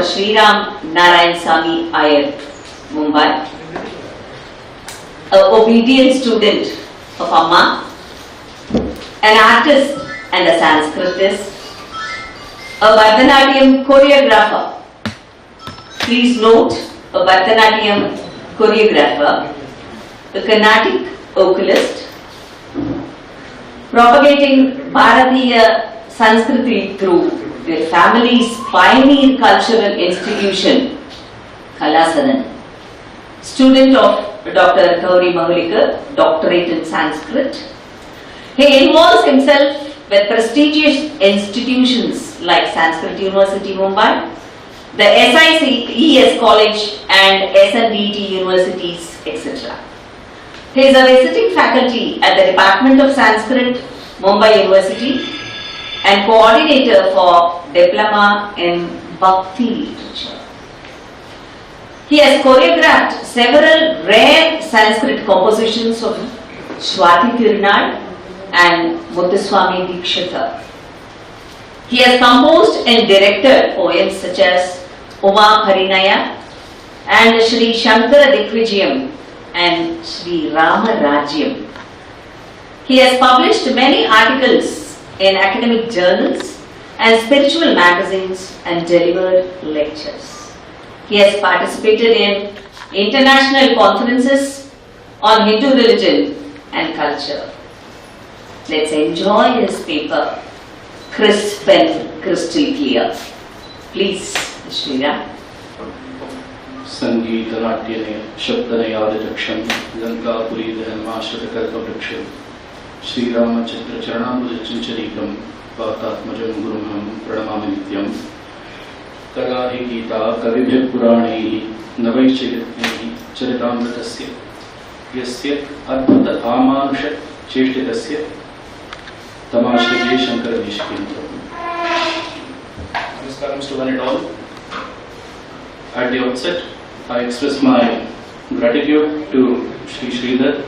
Sriram Iyer, Mumbai, an obedient student of Amma, an artist and a Sanskritist, a Bharatanatyam choreographer. Please note, a Bharatanatyam choreographer, a Carnatic vocalist, propagating Bharatiya Sanskriti through their family's pioneer cultural institution, Kalasadan. Student of Dr. Gauri Mahulikar, doctorate in Sanskrit. He involves himself with prestigious institutions like Sanskrit University, Mumbai, the SICES College and SNDT universities, etc. He is a visiting faculty at the Department of Sanskrit, Mumbai University, and coordinator for Diploma in Bhakti Literature. He has choreographed several rare Sanskrit compositions of Swati Tirunal and Muthuswami Dikshita. He has composed and directed poems such as Uma Harinaya and Shri Śaṅkara-Vijayas and Shri Rajyam. He has published many articles in academic journals and spiritual magazines and delivered lectures. He has participated in international conferences on Hindu religion and culture. Let's enjoy his paper, crisp and crystal clear. Please, Sriram. संगीत नाट्य ने शब्द ने आदिलक्षण लंकापुरी दहनमाश्रित कल्पवृक्षम श्रीरामचंद्र चरणाम्बुज चंचलीकम पातात्मजं गुरुमहं प्रणमामि नित्यं कदाहि गीता कविभिः पुराणैः नवैश्च यत्नैः चरितामृतस्य यस्य अद्भुत आमानुष चेष्टितस्य तमाश्रये शंकरदेशिकेन्द्रम्. Namaskaram to one and all. At the outset, I express my gratitude to Shri Sridhar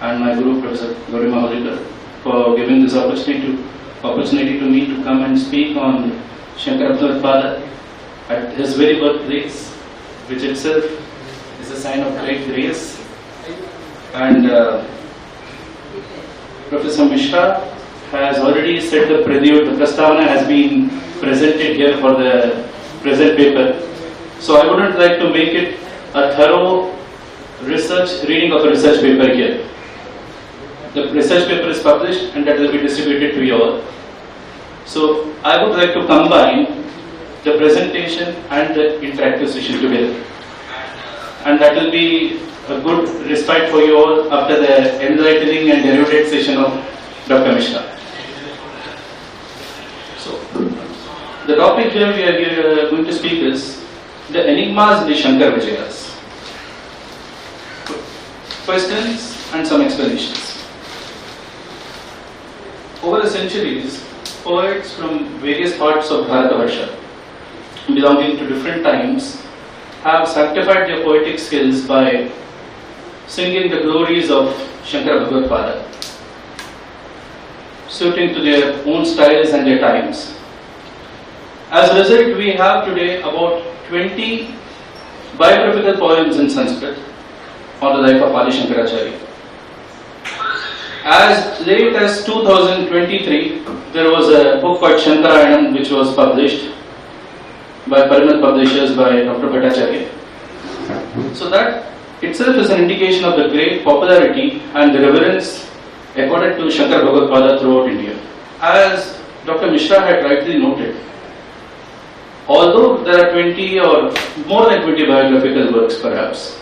and my Guru Professor Gauri Mahulikar for giving this opportunity to me to come and speak on Śaṅkara-Vijayas at his very birthplace, which itself is a sign of great grace. And Professor Mishra has already said the prelude. The Prastavana has been presented here for the present paper. So I wouldn't like to make it a thorough reading of a research paper here. The research paper is published and that will be distributed to you all. So I would like to combine the presentation and the interactive session together. And that will be a good respite for you all after the enlightening and erudite session of Dr. Mishra. So the topic here we are going to speak is the Enigmas of the Śaṅkara-Vijayas. Questions and some explanations. Over the centuries, poets from various parts of Bharatavarsha, belonging to different times, have sanctified their poetic skills by singing the glories of Śaṅkara-Vijayas, suiting to their own styles and their times. As a result, we have today about 20 biographical poems in Sanskrit on the life of Adi Shankaracharya. As late as 2023, there was a book called Śaṅkara-Vijayas which was published by Parimal Publishers by Dr. Bhattacharya. So that itself is an indication of the great popularity and the reverence accorded to Śaṅkara-Vijayas throughout India. As Dr. Mishra had rightly noted, although there are 20 or more than 20 biographical works perhaps,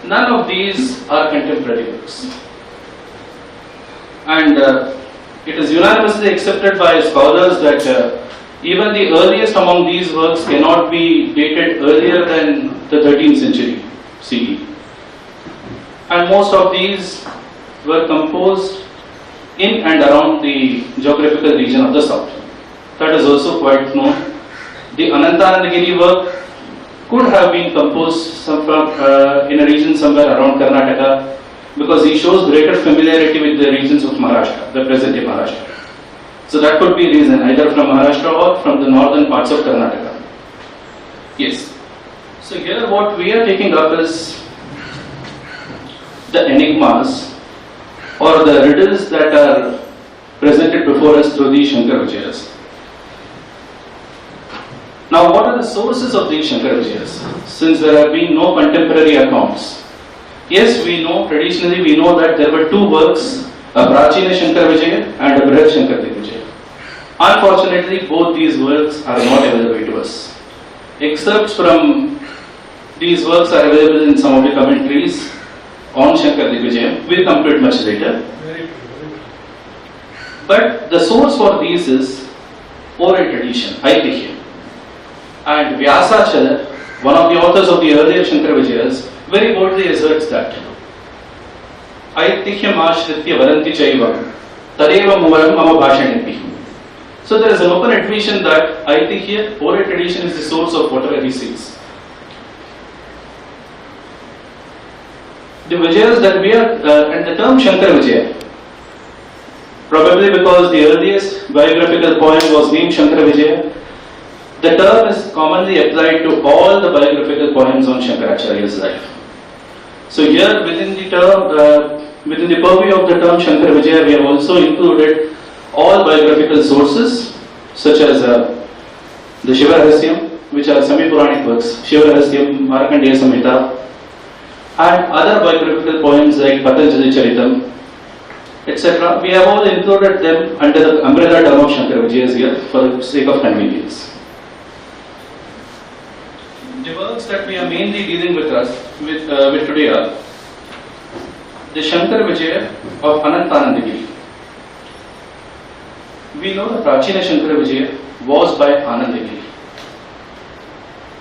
none of these are contemporary works. And it is unanimously accepted by scholars that even the earliest among these works cannot be dated earlier than the 13th century CE. And most of these were composed in and around the geographical region of the south. That is also quite known. The Anantanandagiri work could have been composed in a region somewhere around Karnataka because he shows greater familiarity with the regions of Maharashtra, the present day Maharashtra. So that could be reason, either from Maharashtra or from the northern parts of Karnataka. Yes. So here what we are taking up is the enigmas or the riddles that are presented before us through the Śaṅkara-Vijayas. Now what are the sources of these Śaṅkara-Vijayas? Since there have been no contemporary accounts. Yes, we know, traditionally we know that there were two works, a Prachina Śaṅkara-Vijaya and a Brihad Śaṅkara-Vijaya. Unfortunately, both these works are not available to us. Excerpts from these works are available in some of the commentaries on Śaṅkara-Vijaya. We'll come to it much later. But the source for these is oral tradition, Aitihya. And Vyasachala, one of the authors of the earlier Śaṅkara-Vijayas, very boldly asserts that Aitihyam ashritya varanti chaivam tadeva muvaram mama bhashanepi. So there is an open admission that Aitihya, oral tradition, is the source of whatever he says. The Vijayas that we are, and the term Śaṅkara-Vijaya, probably because the earliest biographical poem was named Śaṅkara-Vijaya, the term is commonly applied to all the biographical poems on Śaṅkaracharya's life. So here within the term, within the purview of the term Śaṅkara-Vijaya, we have also included all biographical sources such as the Shiva Rahasyam, which are semi-Puranic works, Shiva Rahasyam, Markandeya Samhita, and other biographical poems like Patanjali Charitam, etc. We have all included them under the umbrella term of Śaṅkara-Vijayas here for the sake of convenience. The works that we are mainly dealing with today are the Śaṅkara-Vijaya of Anantanandagiri. We know the Prachina Śaṅkara-Vijaya was by Anandagiri.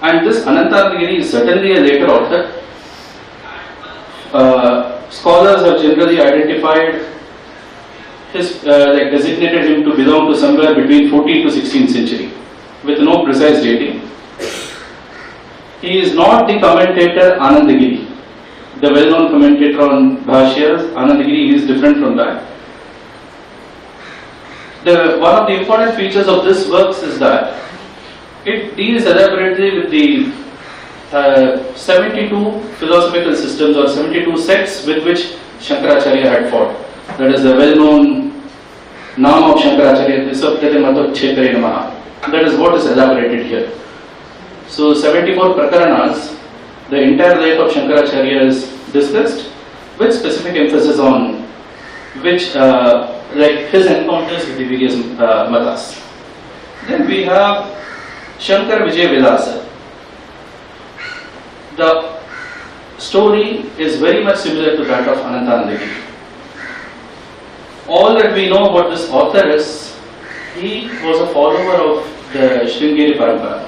And this Anantanandagiri is certainly a later author. Scholars have generally identified designated him to belong to somewhere between 14th to 16th century, with no precise dating. He is not the commentator Anandagiri, the well-known commentator on Bhashyas. Anandagiri is different from that. One of the important features of this works is that it deals elaborately with the 72 philosophical systems or 72 sects with which Śaṅkaracharya had fought. That is the well-known name of Śaṅkaracharya, Tisaptate Matochetare Namaha. That is what is elaborated here. So 74 prakaranas, the entire life of Śaṅkaracharya is discussed with specific emphasis on which, like his encounters with the various matas. Then we have Śaṅkara-Vijaya. The story is very much similar to that of Anantanandagiri. All that we know about this author is he was a follower of the Sringeri Parampara,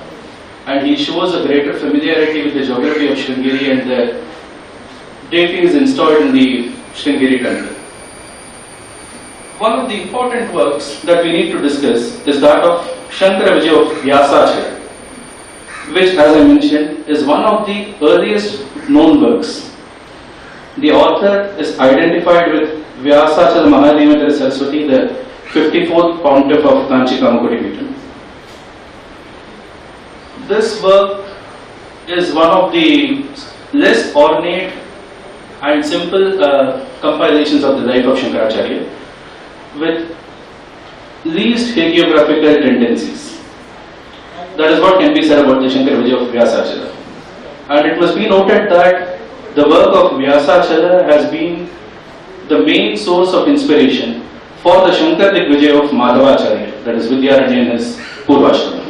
and he shows a greater familiarity with the geography of Sringeri and the deities installed in the Sringeri temple. One of the important works that we need to discuss is that of Śaṅkara-Vijaya of Vyasachala, which, as I mentioned, is one of the earliest known works. The author is identified with Vyasachala Mahadevendra Saraswati, the 54th pontiff of Kanchi Kamakoti Pitham. This work is one of the less ornate and simple compilations of the life of Śaṅkaracharya, with least hagiographical tendencies. That is what can be said about the Śaṅkara-Vijaya of Vyasachala. And it must be noted that the work of Vyasachala has been the main source of inspiration for the Śaṅkara-Vijaya of Madhavacharya, that is Vidyaranya and his Purvashram.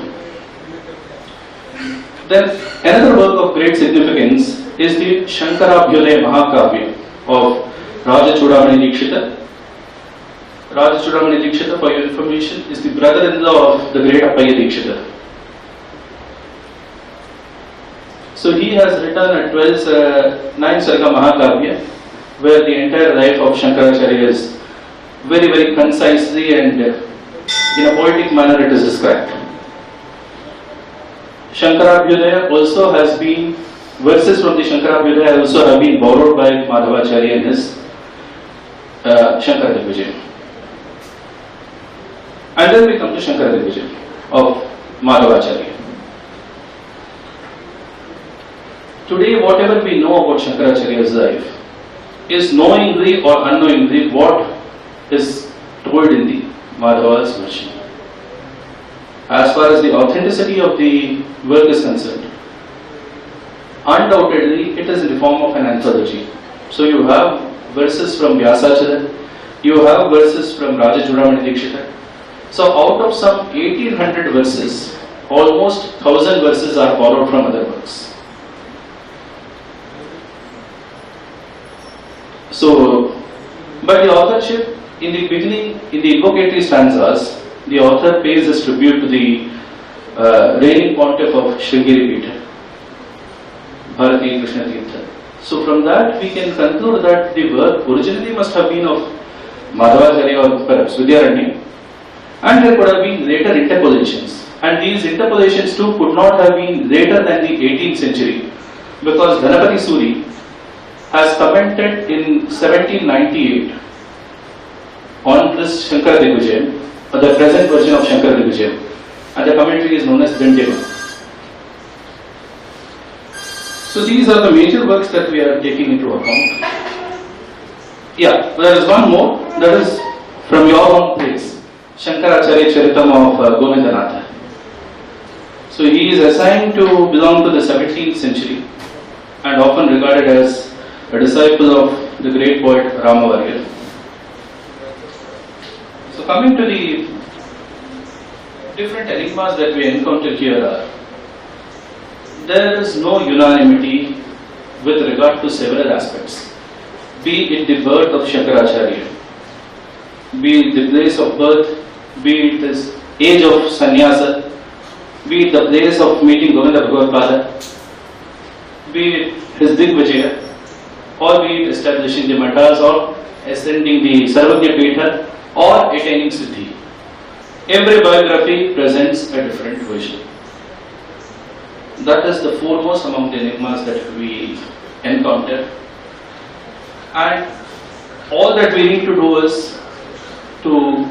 Then another work of great significance is the Śaṅkara-Vijaya Mahakavya of Raja Chudamani Dikshita. Raja Chudamani Dikshita, for your information, is the brother-in-law of the great Appaya Dikshita. So he has written a 9 Sarga Mahakavya, where the entire life of Śaṅkaracharya is very, very concisely and in a poetic manner it is described. Śaṅkara-Vijaya also has been, verses from the Śaṅkara-Vijaya also have been borrowed by Madhavacharya in his Śaṅkara-Vijaya. And then we come to Śaṅkara-Vijaya of Madhavacharya. today whatever we know about Shankaracharya's life is knowingly or unknowingly what is told in the Madhava's version. As far as the authenticity of the work is concerned, undoubtedly it is in the form of an anthology. So you have verses from Vyasacharya, you have verses from Raja Chudamani Dikshita. So out of some 1800 verses, almost 1000 verses are borrowed from other works. So, but the authorship, in the beginning, in the invocatory stanzas, the author pays his tribute to the reigning pontiff of Śaṅkara-Vijayas, Bharati Krishna Tirtha. So from that we can conclude that the work originally must have been of Madhavacharya or perhaps Vidyaranya, and there could have been later interpolations, and these interpolations too could not have been later than the 18th century, because Dhanapati Suri has commented in 1798 on this Śaṅkara-Vijayas, or the present version of Śaṅkara-Vijayas, and the commentary is known as Dindema. So these are the major works that we are taking into account. Yeah, there is one more, that is from your own place, Śaṅkara-Acharya Charitam of Govindanatha. So he is assigned to belong to the 17th century and often regarded as a disciple of the great poet Ramavarya. So coming to the different enigmas that we encounter here are, there is no unanimity with regard to several aspects, be it the birth of Śaṅkara-Acharya, be it the place of birth, be it his age of sannyasa, be it the place of meeting Govinda Bhagavad-pada, be it his Digvijaya, or be it establishing the matas, or ascending the Sarvagya Peetha, or attaining Siddhi. Every biography presents a different version. That is the foremost among the enigmas that we encounter. And all that we need to do is to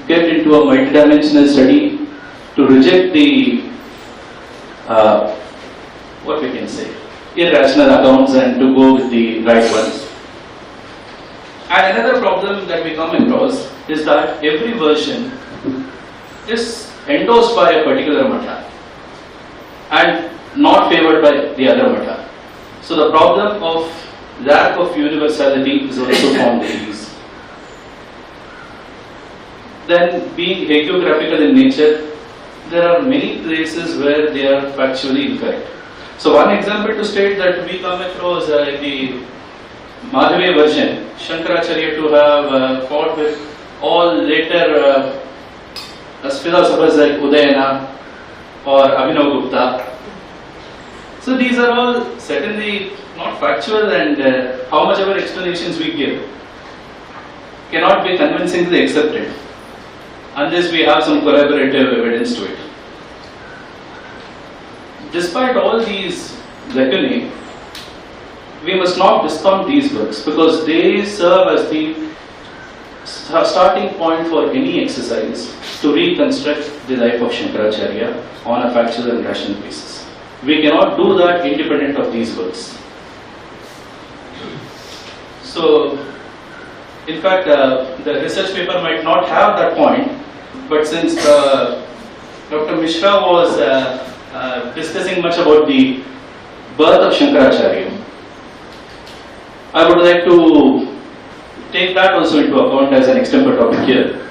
get into a multidimensional study, to reject the, what we can say, irrational accounts and to go with the right ones. And another problem that we come across is that every version is endorsed by a particular matha and not favored by the other matha. So the problem of lack of universality is also found in these. Then, being hagiographical in nature, there are many places where they are factually incorrect. So one example to state that we come across in the Madhavya version, Śaṅkara-Acharya to have fought with all later philosophers like Udayana or Abhinav Gupta. So these are all certainly not factual, and how much ever explanations we give cannot be convincingly accepted unless we have some corroborative evidence to it. Despite all these lacunae, we must not discount these works because they serve as the starting point for any exercise to reconstruct the life of Śaṅkara-Acharya on a factual and rational basis. We cannot do that independent of these works. So, in fact, the research paper might not have that point, but since Dr. Mishra was discussing much about the birth of Śaṅkara-Acharya, I would like to take that also into account as an extempore topic here.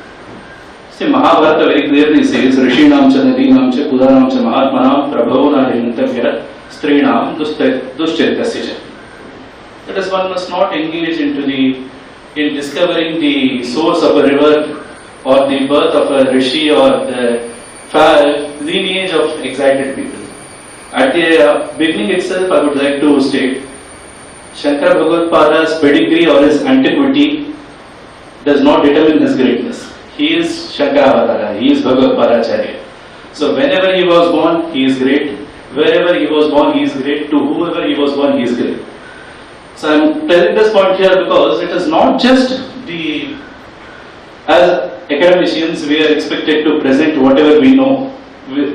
See, Mahabharata very clearly says, Rishinam cha Nadinam cha Kudanam cha Mahatmanam Prabhavo na Hintavya Strinam Duscharitasya cha. That is, one must not engage in discovering the source of a river or the birth of a rishi or the lineage of excited people. At the beginning itself, I would like to state, Shankara Bhagavad-pada's pedigree or his antiquity does not determine his greatness. He is Shankara-Avatara, he is Bhagavad-pada-acharya. So whenever he was born, he is great. Wherever he was born, he is great. To whoever he was born, he is great. So I am telling this point here because it is not just as academicians we are expected to present whatever we know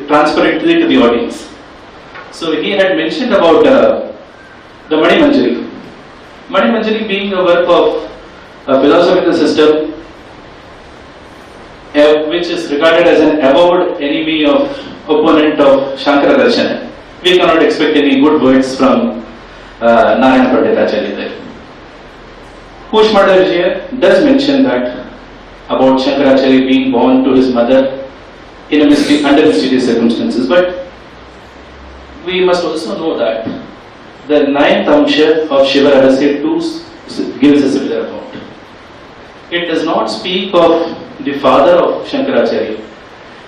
transparently to the audience. So he had mentioned about the Mani Manjari. Mani Manjari being a work of a philosophical system which is regarded as an avowed enemy of opponent of Śaṅkara-Vijayas. We cannot expect any good words from Narayana Panditacharya there. Kushmada does mention that about Śaṅkara-Acharya being born to his mother in a under mysterious circumstances, but we must also know that the 9th Amsha of Shiva Rahasya 2 gives a similar account. It does not speak of the father of Śaṅkara-Acharya.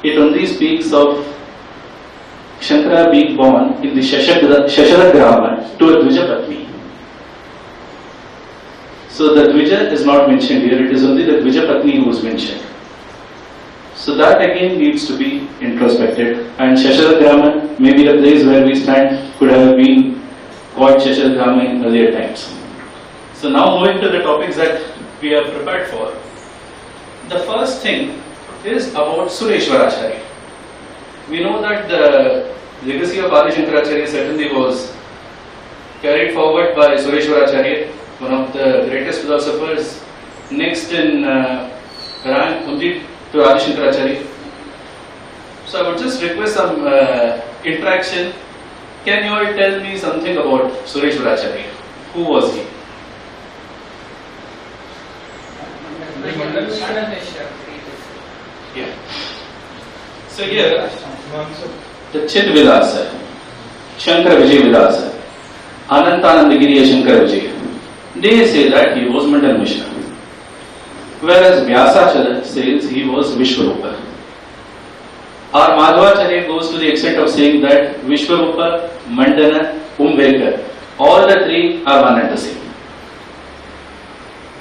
It only speaks of Shankara being born in the Shashara to a Dvija Patni. So the Dvija is not mentioned here, it is only the Dvija Patni who is mentioned. So that again needs to be introspected, and Shashara maybe the place where we stand could have been called Shashara in earlier times. So now moving to the topics that we are prepared for. The first thing is about Sureshwaracharya. We know that the legacy of Adi Shankaracharya certainly was carried forward by Sureshwaracharya, one of the greatest philosophers, next in rank only to Adi Shankaracharya. So I would just request some interaction. Can you all tell me something about Sureshwaracharya? Who was he? Yeah. So here, the Chidvilasa, Śaṅkara-Vijayas, Anantanandagiriya Śaṅkara-Vijaya, they say that he was Mandana Mishra, whereas Vyasacharya says he was Vishwarupa. Our Madhvacharya goes to the extent of saying that Vishwarupa, Mandana, Umbekar, all the three are one and the same.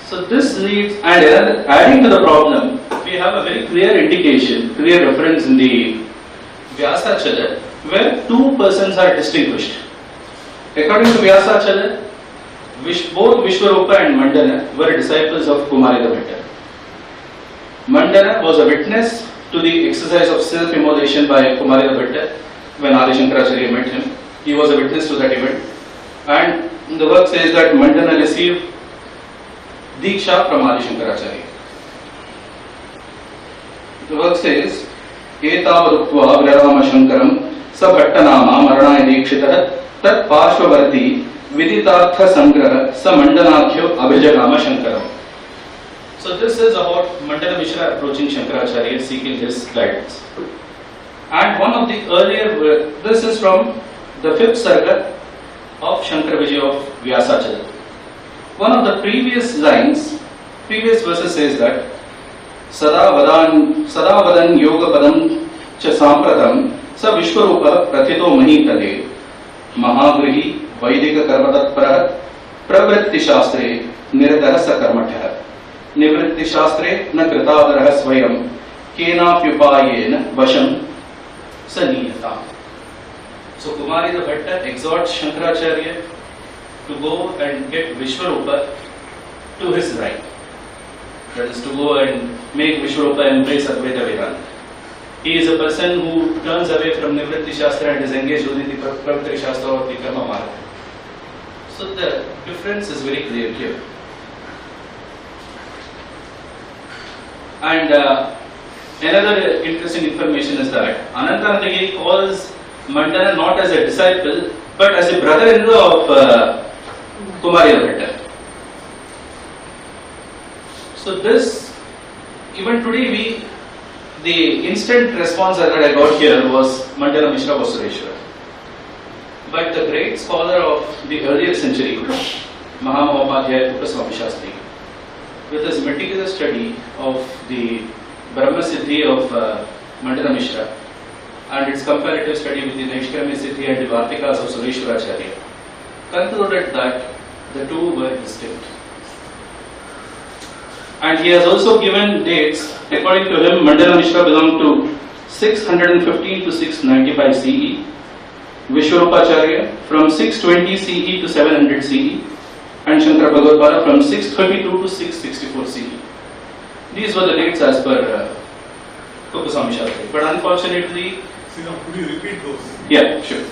So this leads, and adding to the problem, we have a very clear indication, clear reference in the Vyasacharya, where two persons are distinguished. According to Vyasacharya, both Vishwarupa and Mandana were disciples of Kumari the Bhatta. Mandana was a witness to the exercise of self-immolation by Kumari the Bhatta when Adi Shankaracharya met him. He was a witness to that event. And the work says that Mandana received Diksha from Adi Shankaracharya. The work says, Etavadukva Virarama Shankaram Sabhattanama Maranaya Dikshitah Tat Parshvavarti Viditartha Sangraha Sa Mandanabhyo Abhijagama Shankaram. So this is about Mandana Mishra approaching Shankaracharya seeking his guidance. And one of the earlier, this is from the 5th Sarga of Śaṅkara-Vijayas of Vyasacharya. One of the previous verses says that Sada vadan yoga padam cha sampratam sa vishwarupa prathito mahitade mahagrihi vaidika karmatatpara pravritti shastre niratah sa karmatah nivritti shastre na kritadarah swayam kenapyupayena vasham saniyata. So Kumari the Bhatta exhorts Shankaracharya to go and get Vishwarupa to his right. That is to go and make Vishwarupa embrace Advaita Vedanta. He is a person who turns away from Nivritti Shastra and is engaged only in the Pravritti Shastra or the Karma Marga. So the difference is very clear here. And another interesting information is that Anantanandagiri calls Mandana not as a disciple but as a brother-in-law of Kumari the Bhatta. So this, even today the instant response that I got here was Mandana Mishra was Sureshwara. But the great scholar of the earlier century, Mahamahopādhyaya Puttasamappi Shastri, with his meticulous study of the Brahma Siddhi of Mandana Mishra and its comparative study with the Naishkarmya Siddhi and the Vartikas of Sureshwaracharya, concluded that the two were distinct. And he has also given dates. According to him, Mandana Mishra belonged to 615 to 695 CE, Vishwarupacharya from 620 CE to 700 CE, and Shankara Bhagavadpāda from 632 to 664 CE. These were the dates as per Kuppaswami Shastri. But unfortunately, could you repeat those? Yeah, sure.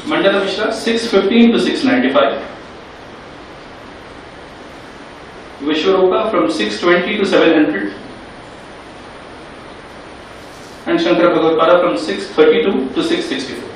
Mandana Mishra 615 to 695. Vishwarupa from 620 to 700. And Śaṅkara-Vijayas from 632 to 664.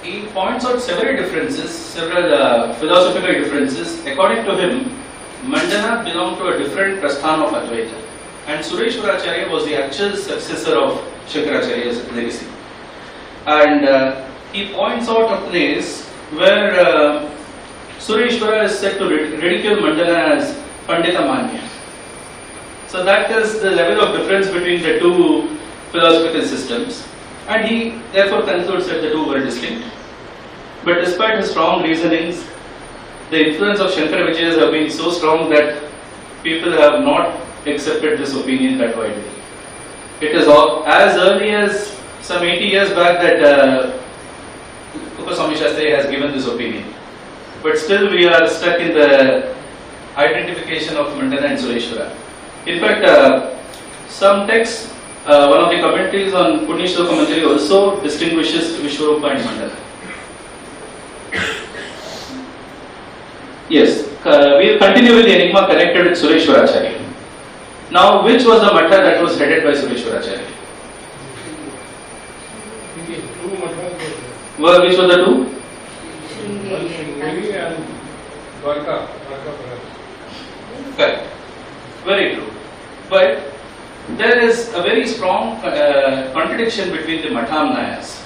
He points out several differences, several philosophical differences. According to him, Mandana belonged to a different prasthana of Advaita, and Sureshwaracharya was the actual successor of Śaṅkara-Acharya's legacy. And he points out a place where Sureshwara is said to ridicule Mandana as Pandita Manya. So that is the level of difference between the two philosophical systems, and he therefore concludes that the two were distinct. But despite his strong reasonings, the influence of Śaṅkara-Vijayas have been so strong that people have not accepted this opinion that widely. It is as early as some 80 years back that Swami Shastri has given this opinion. But still we are stuck in the identification of Mandana and Sureshwara. In fact, some texts, one of the commentaries on Punyashloka commentary also distinguishes Vishwarupa and Mandana. Yes, we will continue with the enigma connected with Sureshwaracharya. Now, which was the matha that was headed by Sureshwaracharya? Well, which were the two? Shringeri and Dwarka. Correct. Very true. But there is a very strong contradiction between the Mathamnayas.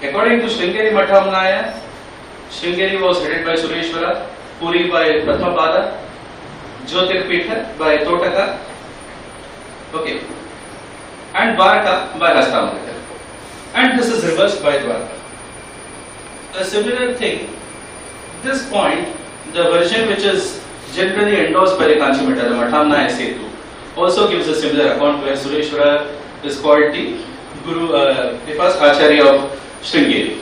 According to Shringeri Mathamnaya, Shringeri was headed by Sureshwara, Puri by Prathmapada, Jyotirpitha by Totaka, okay, and Dwarka by Hastamrita. And this is reversed by Dwarka. A similar thing, this point, the version which is generally endorsed by the Kanchimata, the Mathamnaya Setu, also gives a similar account where Sureshwara is called the Guru, the first Acharya of Shringeri.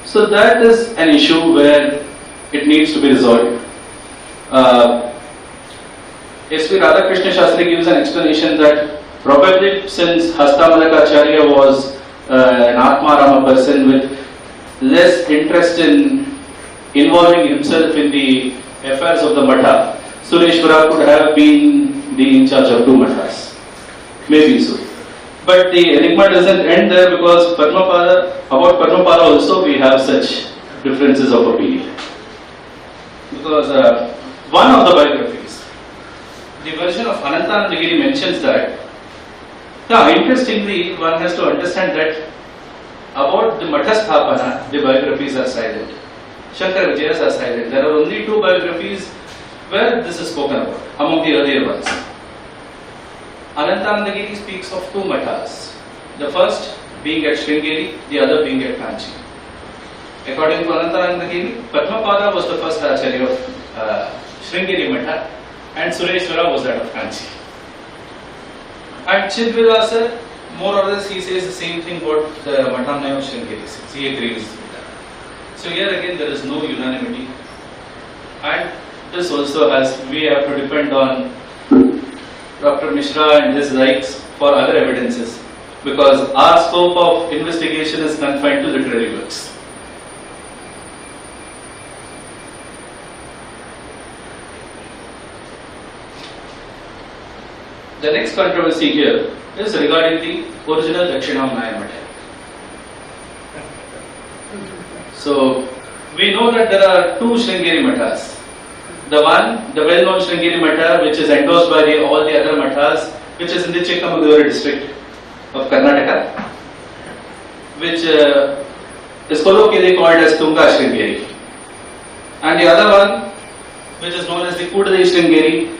So that is an issue where it needs to be resolved. S.V. Radhakrishna Shastri gives an explanation that probably since Hastamalakacharya was an Atmarama person with less interest in involving himself in the affairs of the Matha, Sureshwara could have been in charge of two Mathas. Maybe so. But the enigma doesn't end there, because about Padmapada also we have such differences of opinion. Because one of the biographies, the version of Anantanandagiri mentions that, now interestingly, one has to understand that about the Mathasthapana, the biographies are silent. Śaṅkara-Vijayas are silent. There are only two biographies where this is spoken about among the earlier ones. Anantanandagiri speaks of two mathas, the first being at Shringeri, the other being at Kanchi. According to Anantanandagiri, Padmapada was the first Acharya of Shringeri Matha, and Sureshwara was that of Kanchi. And Chidvilasa, more or less, he says the same thing what the Mathamnaya of Shringeri says. He agrees with that. So here again there is no unanimity, and this also we have to depend on Dr. Mishra and his likes for other evidences, because our scope of investigation is confined to literary works. The next controversy here is regarding the original Dakshinamnaya Matha. So, we know that there are two Shringeri Mathas. The one, the well-known Shringeri Matha, which is endorsed by all the other Mathas, which is in the Chikmagalur district of Karnataka, which is colloquially called as Tunga Shringeri. And the other one, which is known as the Kudalai Shringeri,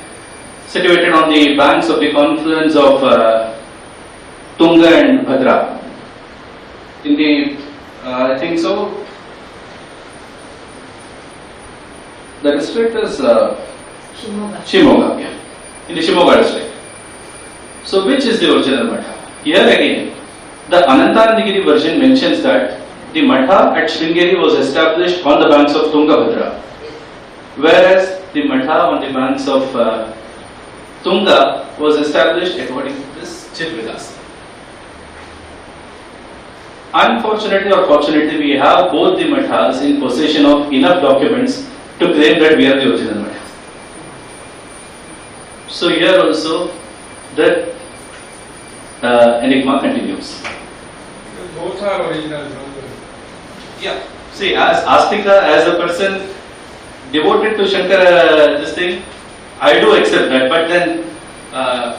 situated on the banks of the confluence of Tunga and Bhadra. In the, I think so, the district is Shimoga, yeah, in the Shimoga district. So which is the original Matha? Here again, the Anantanandagiri version mentions that the Matha at Sringeri was established on the banks of Tungabhadra, whereas the Matha on the banks of Tunga was established according to this Chitvilas. Unfortunately or fortunately, we have both the Mathas in possession of enough documents to claim that we are the original Matha. So here also the enigma continues. Both are original. Yeah. See, as Astika, as a person devoted to Shankara, this thing, I do accept that. But then,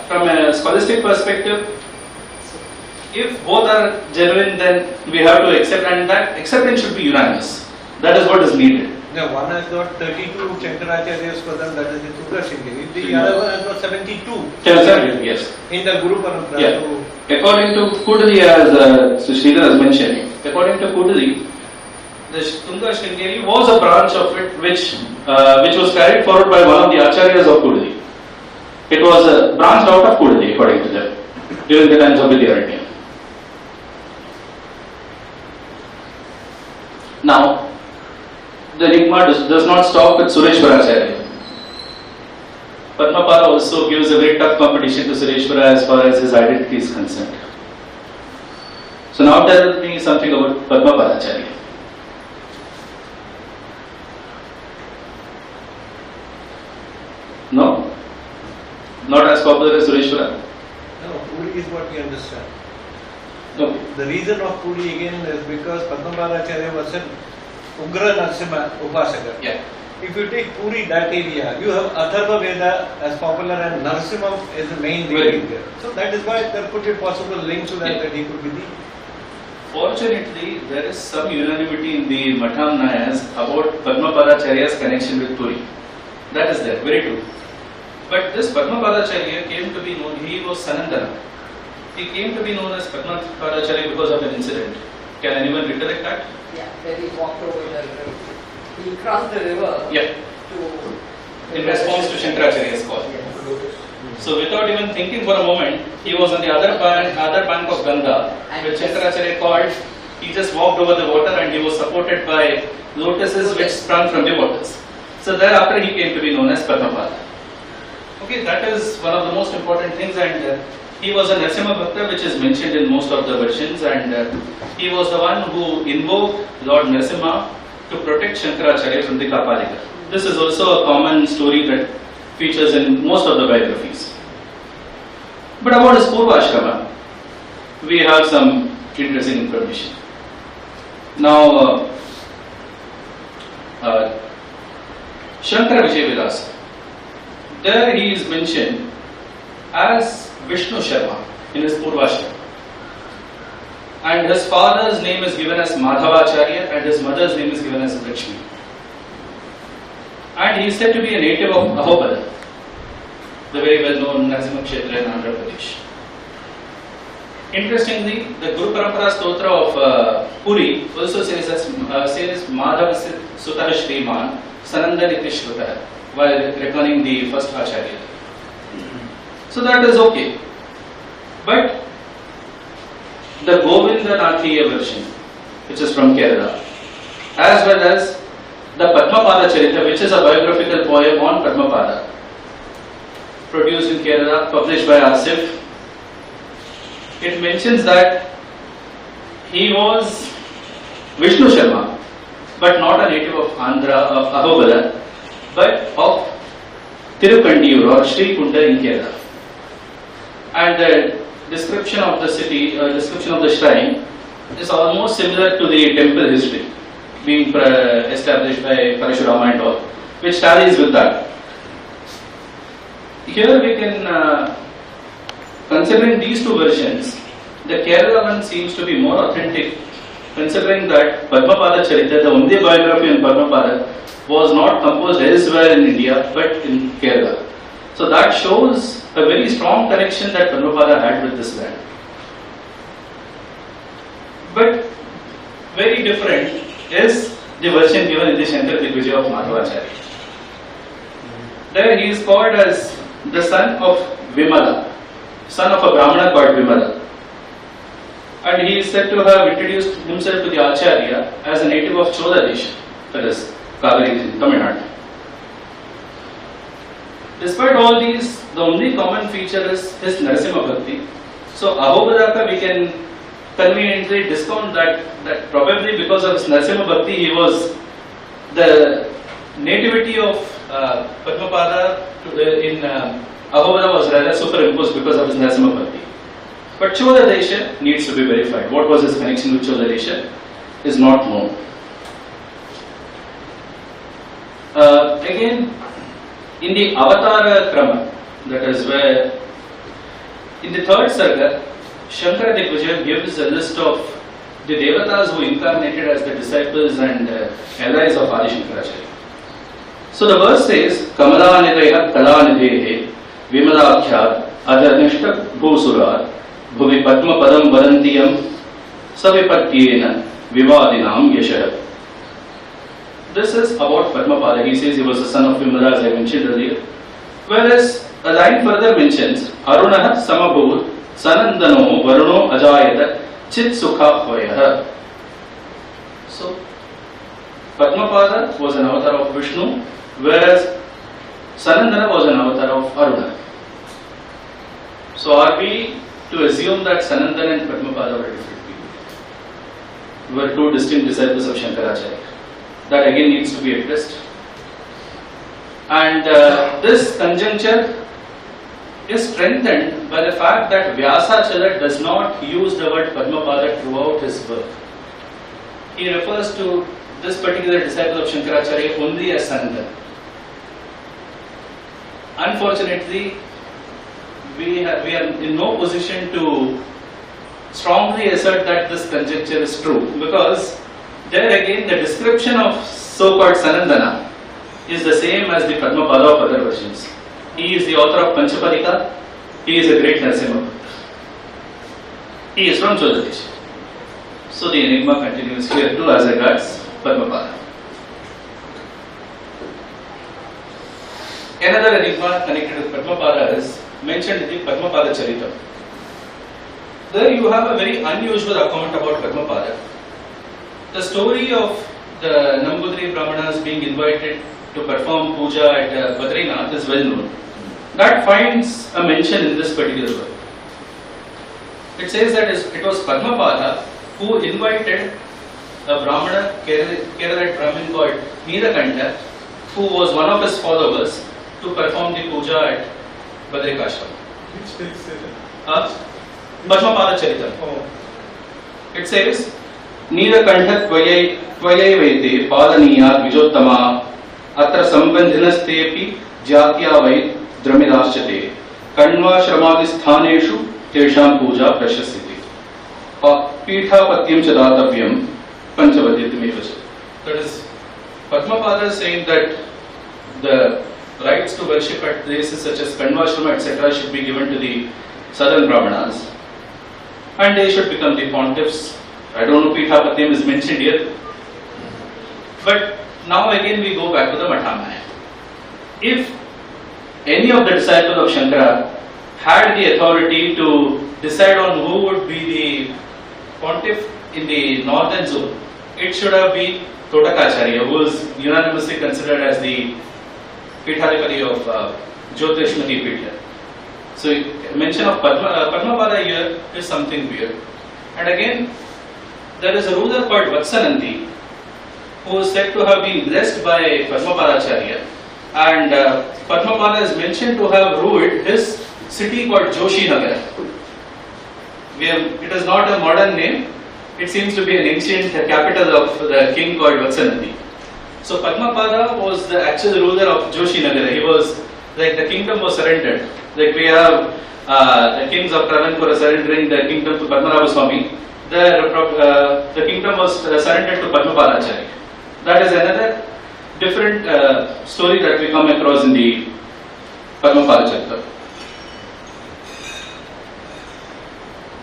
from a scholastic perspective, if both are genuine, then we have to accept, and that acceptance should be unanimous. That is what is needed. Now, one has got 32 Shankara-Acharyas for them, that is the Tunga Sringeri. The other one has got 72. Exactly, yes. In the Guru Parampara. Yeah. According to Kudali, as Sriram has mentioned, according to Kudali, the Tunga Sringeri was a branch of it which was carried forward by one of the Acharyas of Kudali. It was branched out of Kudali, according to them, during the times of Vidyaranya. Now, the enigma does not stop with Sureshwaracharya. Padmapada also gives a very tough competition to Sureshwara as far as his identity is concerned. So now tell me something about Padmapadacharya. No? Not as popular as Sureshwara? No, Puri is what we understand. No. The reason of Puri again is because Padmapada was an Ugra Narasimha Upasaka. Yeah. If you take Puri, that area, you have Atharva Veda as popular and Narasimha is the main deity there. So that is why there could be possible link to that, that he could be the. Fortunately, there is some unanimity in the Mathamnayas about Padmapadacharya's connection with Puri. That is there, very true. But this Padmapadacharya came to be known, he was Sanandana. He came to be known as Padmapadacharya because of an incident. Can anyone recollect that? Yeah, when he walked over the river. He crossed the river Yeah. to... In response to Shankaracharya's call. Yes. So without even thinking for a moment, he was on the other bank of Ganga. When Shankaracharya called, he just walked over the water and he was supported by lotuses which sprung from the waters. So thereafter he came to be known as Padmapada. Okay, that is one of the most important things, and he was a Narasimha Bhakta which is mentioned in most of the versions, and he was the one who invoked Lord Narasimha to protect Shankaracharya from the Kapalika. This is also a common story that features in most of the biographies. But about his Purvashrama, we have some interesting information. Now, Śaṅkara-Vijayas, there he is mentioned as Vishnu Sharma in his Purvashrama. And his father's name is given as Madhavacharya and his mother's name is given as Lakshmi. And he is said to be a native of Ahopada, the very well known Narasimha Kshetra in Andhra Pradesh. Interestingly, the Guru Parampara Stotra of Puri also says Madhava Sutah Shriman Sanandaniti Shrutah while reckoning the first Acharya. So that is okay. But the Govindanathiya version, which is from Kerala, as well as the Padmapada Charita, which is a biographical poem on Padmapada, produced in Kerala, published by Asif, it mentions that he was Vishnu Sharma, but not a native of Andhra, of Ahopada, but of Tirukandiyur or Sri Kunda in Kerala. And the description of the city, description of the shrine is almost similar to the temple history being established by Parashurama and all, which tallies with that. Here we can, considering these two versions, the Kerala one seems to be more authentic, considering that Padmapada Charita, the only biography on Padmapada, was not composed elsewhere in India but in Kerala. So that shows a very strong connection that Padmapada had with this land. But very different is the version given in the Śaṅkara-Vijayas of Madhavacharya. There he is called as the son of Vimala, son of a Brahmana called Vimala. and he is said to have introduced himself to the Acharya as a native of Chola Desha, that is Gauri in Tamil Nadu. Despite all these, the only common feature is his Narasimha Bhakti. So Ahobadaka we can conveniently discount that probably because of his Narasimha Bhakti he was the nativity of Padmapada in Ahobada was rather superimposed because of his Narasimha Bhakti. But Chola Desha needs to be verified. What was his connection with Chola Desha is not known. Again, in the Avatara Krama, that is where in the third Sarga, Śaṅkara-Vijayas gives a list of the Devatas who incarnated as the disciples and allies of Adi Śaṅkaracharya. So the verse says, Kamalanidaya Kalanidhe Vimalakhyat Adanishta Bhusurat Bhuvi Padma Padam Varantiyam Savipatyena Vivadinam Yashara. This is about Padmapada. He says he was the son of Vimala, as I mentioned earlier. Whereas a line further mentions Arunaha Samabhur Sanandano Varuno Ajayata Chit Sukha Vayah. So Padmapada was an avatar of Vishnu, whereas Sanandana was an avatar of Aruna. So are we to assume that Sanandana and Padmapada were different people? Were two distinct disciples of Śaṅkara-Acharya? That again needs to be addressed. And this conjuncture is strengthened by the fact that Vyasachala does not use the word Padmapada throughout his work. He refers to this particular disciple of Śaṅkara-Acharya only as Sanandana. Unfortunately, we are in no position to strongly assert that this conjecture is true, because there again the description of so-called Sanandana is the same as the Padmapada of other versions. He is the author of Panchapadika. He is a great Narasimha. He is from Chola Desha. So the enigma continues here too as regards Padmapada. Another enigma connected with Padmapada is mentioned in the Padmapada Charita. There you have a very unusual account about Padmapada. The story of the Nambudri Brahmanas being invited to perform puja at Badrinath is well known. That finds a mention in this particular work. It says that it was Padmapada who invited a Brahmana, Kerala Brahmin called Neelakanta, who was one of his followers, to perform the puja at Badrikashram. Which text is it? Padmapada Charita. Oh. It says, Neelakanta Tvayavete Palaniyat Vijottama Atra Sambandhinastepi Jatya Vai Dramidaschate Kanva Shramadisthaneshu Tesham Puja Prashasiti Pitha Patyam Chadatavyam Panchavadyatimevach. That is, Padmapada is saying that the rights to worship at places such as Kanvashrama etc. should be given to the southern Brahmanas and they should become the pontiffs. I don't know Pitha Patyam is mentioned here. But now again we go back to the Mahamaya. If any of the disciples of Śaṅkara had the authority to decide on who would be the pontiff in the northern zone, it should have been Totakacharya, who is unanimously considered as the Pithadipati of Jyotishmati Pitya. So mention of Padmapada here is something weird. And again, there is a ruler called Vatsanandi who is said to have been blessed by Padmapadacharya, and Padmapada is mentioned to have ruled his city called Joshinagar. It is not a modern name, it seems to be an ancient capital of the king called Vatsanandi. So Padmapada was the actual ruler of Joshinagar. He was like the kingdom was surrendered. Like we have the kings of Travancore surrendering the kingdom to Padmarabha Swami. The kingdom was surrendered to Padmapadacharya. That is another different story that we come across in the Padmapada Charita.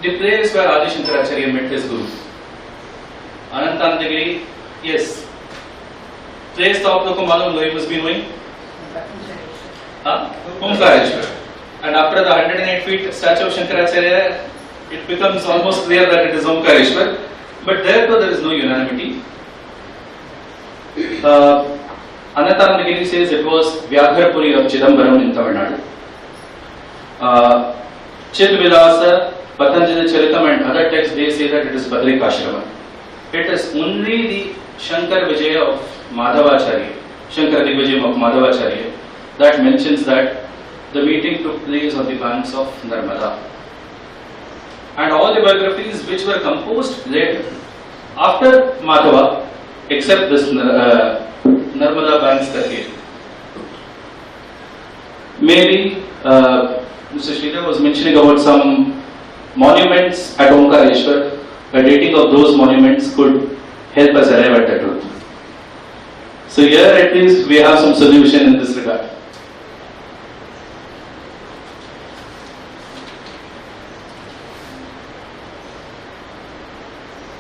The place where Adi Śaṅkara-Acharya met his guru. Anantantagiri, yes. Place to आप लोग को मालूम हो, he must be knowing? Omkareshwar. And after the 108 feet statue of Śaṅkara-Acharya, it becomes almost clear that it is Omkareshwar, but therefore there is no unanimity. Anathanandagiri says it was Vyagharpuri of Chidambaram in Tamil Nadu. Chidvilasa, Patanjali Charitam and other texts, they say that it is Badrikashrama. It is only the Śaṅkara-Vijayas of Madhavacharya, Śaṅkara-Vijayas of Madhavacharya, that mentions that the meeting took place on the banks of Narmada. And all the biographies which were composed later, after Madhava, except this Narmada banks Tarkir. Maybe Mr. Sriram was mentioning about some monuments at Omkareshwar. A dating of those monuments could help us arrive at the truth. So here at least we have some solution in this regard.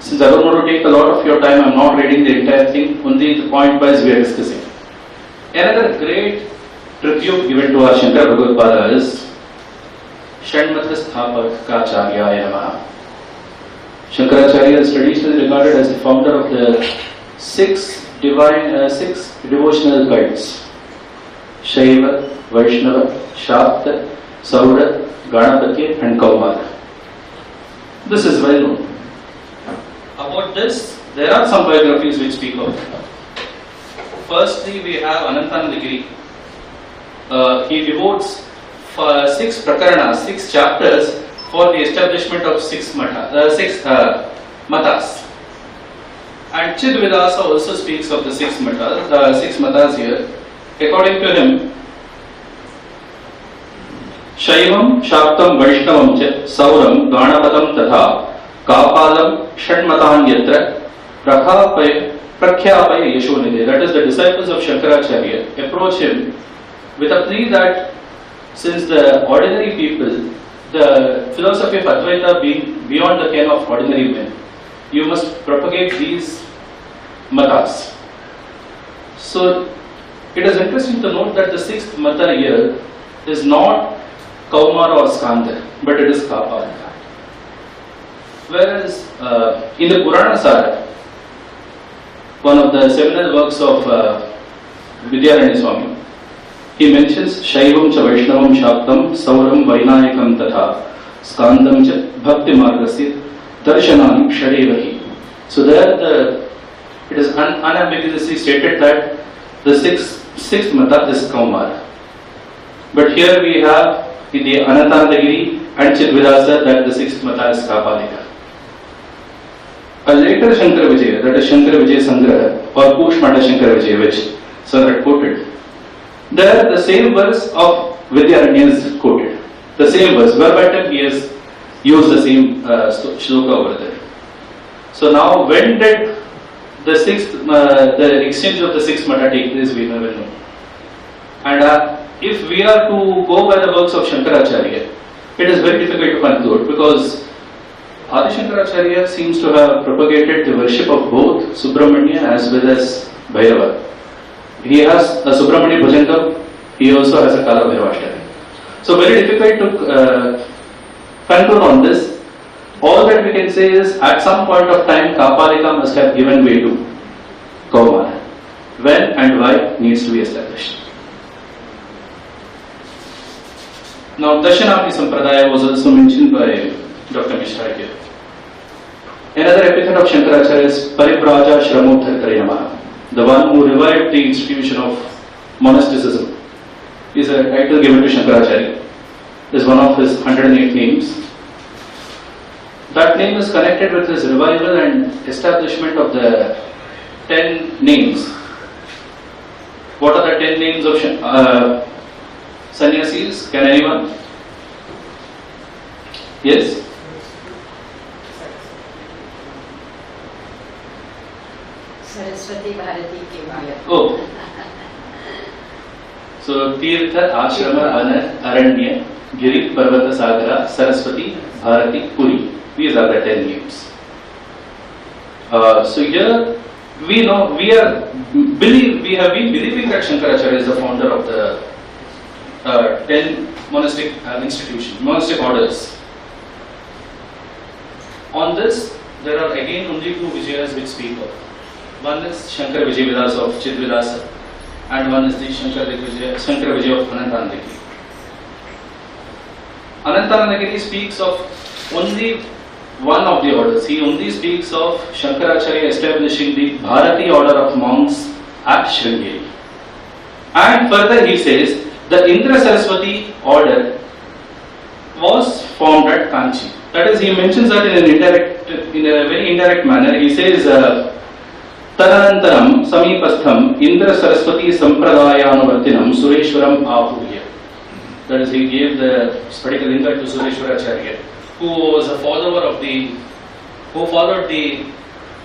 Since I don't want to take a lot of your time, I'm not reading the entire thing, only the point wise we are discussing. Another great tribute given to our Śaṅkara-Bhagavad is Shanmatasthapakaracharya Namaha. Śaṅkaracharya is traditionally regarded as the founder of the six devotional cults: Shaiva, Vaishnava, Shakta, Saura, Ganapatya and Kaumara. This is well known. About this, there are some biographies which speak of it. Firstly, we have Ananthanandagiri. He devotes 6 prakaranas, 6 chapters for the establishment of 6 matas. And Chidvilasa also speaks of the 6 matas here. According to him, Shaivam, Shaktam, Vaishnavam, Sauram, Ganapatam, Tatha, Kapalam, Shanmatan Yatra, Prakhyapaya Yeshonide. That is, the disciples of Śaṅkaracharya approach him with a plea that since the ordinary people, the philosophy of Advaita being beyond the ken of ordinary men, you must propagate these matas. So it is interesting to note that the 6th mata here is not Kaumara or Skanda, but it is Kapala. Whereas in the Purana Sara, one of the seminal works of Vidyaranya Swami, he mentions Shaivam cha Vaishnavam Shaktam Sauram Vainayakam Tatha Skandam cha Bhakti Margasya Darshanani Shadevahi. So there it is unambiguously stated that the sixth mata is Kaumara. But here we have in the Ananthanandagiri and Chidvilasa that the 6th mata is Kapalika. A later Śaṅkara-Vijaya, that is Śaṅkara-Vijaya Sangraha or Kushmata Śaṅkara-Vijaya, which Sir had quoted, there the same verse of Vidyaranya is quoted. The same verse, verbatim he has used the same shloka over there. So now when did the exchange of the 6th mata take place, we never know. And if we are to go by the works of Śaṅkaracharya, it is very difficult to conclude because Adi Śaṅkaracharya seems to have propagated the worship of both Subramanya as well as Bhairava. He has a Subramanya Bhajantam, he also has a Kala Bhairavashtami. So very difficult to conclude on this. All that we can say is at some point of time Kapalika must have given way to Kaumara. When and why needs to be established. Now Dashanamni Sampradaya was also mentioned by Dr. Mishra here. Another epithet of Śaṅkaracharya is Paribraja Shramodharkarayama, the one who revived the institution of monasticism. Is a title given to Śaṅkaracharya. Is one of his 108 names. That name is connected with his revival and establishment of the 10 names. What are the 10 names of sannyasis? Can anyone? Yes? Saraswati Bharati ke Maya. Oh. So, Tirtha, Ashrama, Aranya, Giri, Parvata, Sagara, Saraswati, Bharati, Puri. These are the 10 names. So here we know we have been believing that Śaṅkaracharya is the founder of the 10 monastic institutions, monastic orders. On this, there are again only two Vijayas which speak of. One is Śaṅkara-Vijayas of Chidvidasa, and one is the Śaṅkara-Vijaya of Anantanandagiri. Anantanandagiri speaks of only one of the orders. He only speaks of Śaṅkara-Acharya establishing the Bharati order of monks at Sringeri. And further he says the Indra Saraswati order was formed at Kanchi. That is, he mentions that in a very indirect manner. He says, Tadanantaram samipastham Indra Saraswati Sampradayanavartinam Sureshwaram Ahurya. That is, he gave the Spadikalinga to Sureshwaracharya, who was a follower of who followed the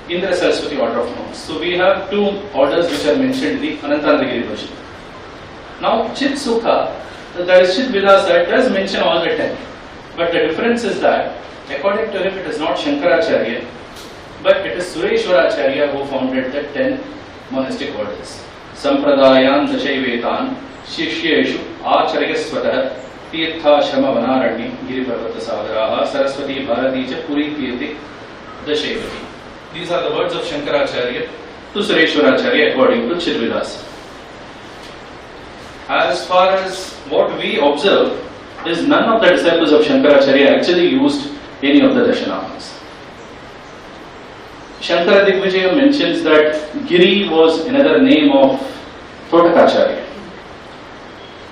Indra Saraswati order of monks. So we have two orders which are mentioned in the Anantanandagiri version. Now, Chit Sukha, that is Chidvidasa, does mention all the 10. But the difference is that, according to him, it is not Śaṅkara-Acharya, but it is Sureshwaracharya who founded the 10 monastic orders. Sampradayan Dashaivetan Shishyeshu Acharyaswatah Tirthashrama Vanarani Giriparvata Sadaraha Saraswati Bharati Cha Puri Kirti Dashaivati. These are the words of Śaṅkara-Acharya to Sureshwaracharya according to Chidvidasa. As far as what we observe is none of the disciples of Śaṅkara-Acharya actually used any of the Dashanamas. Śaṅkara-Digvijaya mentions that Giri was another name of Totakacharya.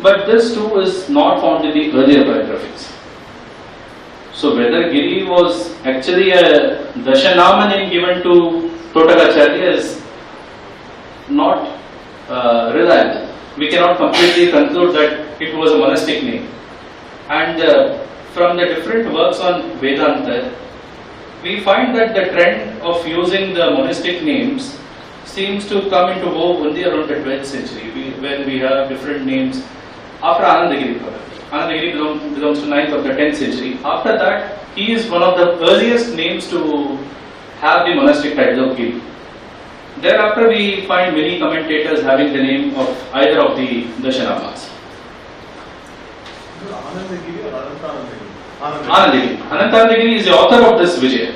But this too is not found in the earlier biographies. So whether Giri was actually a Dashanama name given to Totakacharya is not reliable. We cannot completely conclude that it was a monastic name. And from the different works on Vedanta, we find that the trend of using the monastic names seems to come into vogue only around the 12th century, when we have different names after Anandagiri. Anandagiri belongs to 9th or the 10th century. After that, he is one of the earliest names to have the monastic title of Giri. Thereafter, we find many commentators having the name of either of the Dashanamas. Anandagiri or Anantanandagiri? Anandagiri. Anantanandagiri is the author of this Vijaya.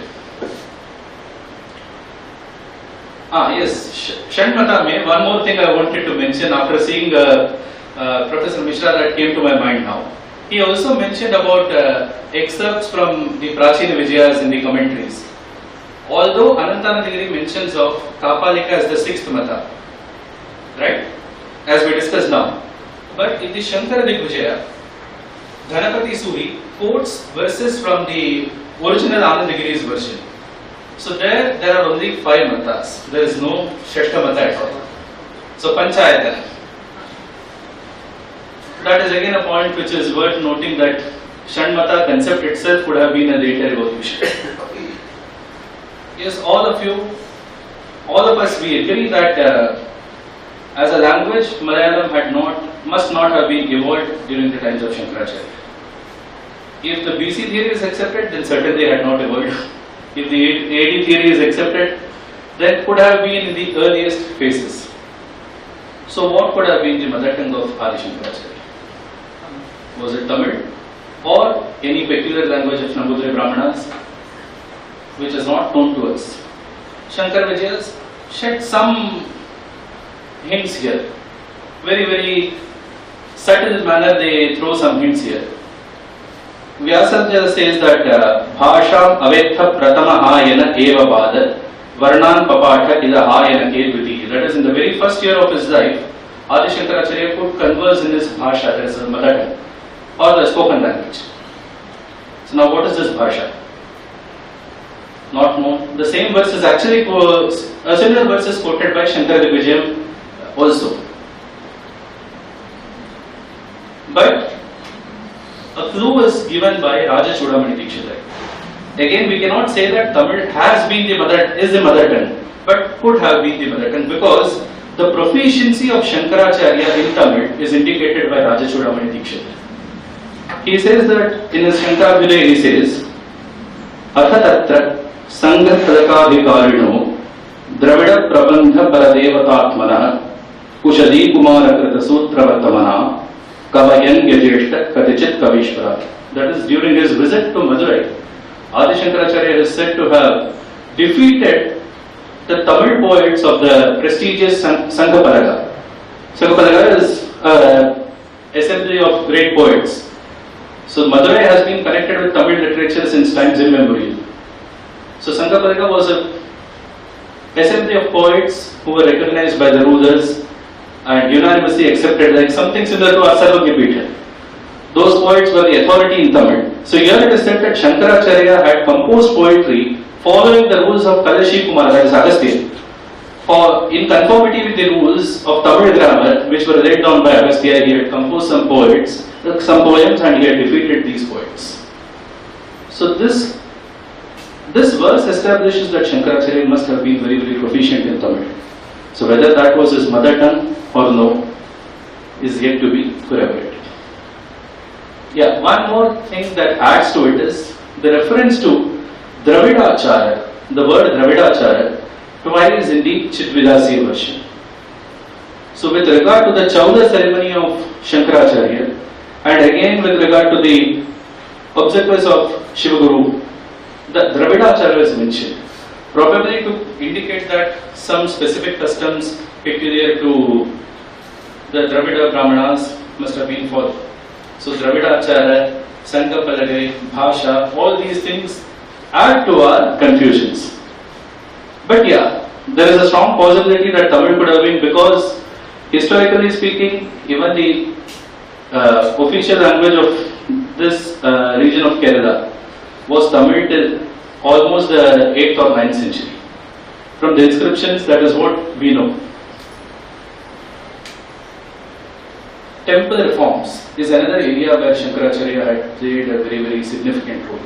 Yes, Shanmata mein, one more thing I wanted to mention after seeing Professor Mishra that came to my mind now. He also mentioned about excerpts from the Prachina Vijayas in the commentaries. Although Anantanandagiri mentions of Kapalika as the 6th Mata, right, as we discussed now, but in the Śaṅkara-Digvijaya, Dhanapati Suri quotes verses from the original Anandagiri's version. So there are only 5 matas. There is no Shashta Mata at all. So Panchayatana. That is again a point which is worth noting, that Shanmata concept itself would have been a later evolution. Yes, all of us, we agree that as a language, Malayalam must not have been evolved during the times of Śaṅkara-Acharya. If the BC theory is accepted, then certainly had not evolved. If the AD theory is accepted, then could have been in the earliest phases. So what could have been the mother tongue of Adi Śaṅkara-Acharya? Was it Tamil or any peculiar language of Nambudri Brahmanas, which is not known to us? Śaṅkara-Vijayas shed some hints here. Very, very subtle manner they throw some hints here. Vyasadhyaya says that Bhasham avetha pratama hayana eva bada varnan papatha ida hayana ke dviti. That is, in the very first year of his life, Adi Śaṅkara-Acharya could converse in his bhasha, that is the mother tongue, or the spoken language. So now what is this bhasha? Not known. The same verse is actually a similar verse is quoted by Śaṅkara-Digvijaya also. But a clue is given by Raja Chudamani Dikshita. Again, we cannot say that Tamil has been is the mother tongue, but could have been the mother tongue, because the proficiency of Śaṅkara-Acharya in Tamil is indicated by Raja Chudamani Dikshita. He says that in his Śaṅkara-Vijayas, he says, Atha Sangha Tadakadhikarino Dravida Prabandha Paradevatatmana Kushadi Kumara Krita Sutravartamana Kavayan Gyajeshta Katichit Kavishvara. That is during his visit to Madurai. Adi Shankaracharya is said to have defeated the Tamil poets of the prestigious Śaṅkara-Vijayas. Śaṅkara-Vijayas is an assembly of great poets. So Madurai has been connected with Tamil literature since times immemorial. So Śaṅkara-Vijayas was an assembly of poets who were recognized by the rulers and unanimously accepted, like something similar to Asarvagya. Those poets were the authority in Tamil. So here it is said that Śaṅkara-Acharya had composed poetry following the rules of Kalashi Kumara, that is Agastya, in conformity with the rules of Tamil grammar, which were laid down by Agastya. He had composed some poems, and he had defeated these poets. So this verse establishes that Śaṅkara-Acharya must have been very, very proficient in Tamil. So whether that was his mother tongue or no is yet to be corroborated. Yeah, one more thing that adds to it is the reference to Dravidacharya. The word Dravidacharya twice in the Chitvidasi version. So with regard to the Chauda ceremony of Śaṅkara-Acharya, and again with regard to the obsequies of Shivaguru, the Dravidacharya is mentioned, probably to indicate that some specific customs peculiar to the Dravida Brahmanas must have been followed. So Dravidacharya, Sankapalagari, Bhasha, all these things add to our confusions. But yeah, there is a strong possibility that Tamil could have been, because historically speaking, even the official language of this region of Kerala was Tamil till almost the 8th or 9th century. From the inscriptions, that is what we know. Temple reforms is another area where Śaṅkara-Acharya had played a very, very significant role.